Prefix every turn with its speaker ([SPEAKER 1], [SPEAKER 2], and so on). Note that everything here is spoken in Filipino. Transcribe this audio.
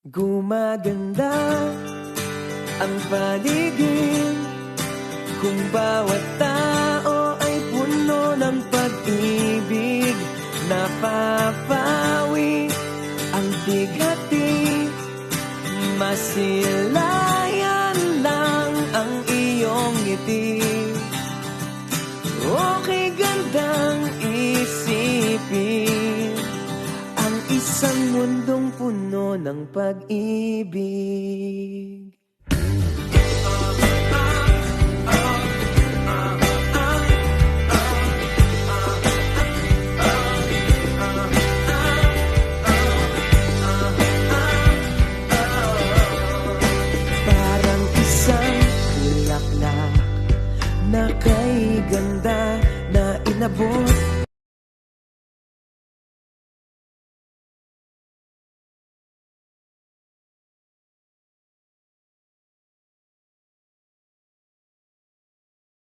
[SPEAKER 1] Gumaganda ang paligid kung bawat tao ay puno ng pag-ibig. Napapawi ang bighati, masilayan lang ang iyong ngiti. Okay gandang isipin ang isang mundong puno ng pag-ibig. Parang isang bulaklak na kay ganda na inabot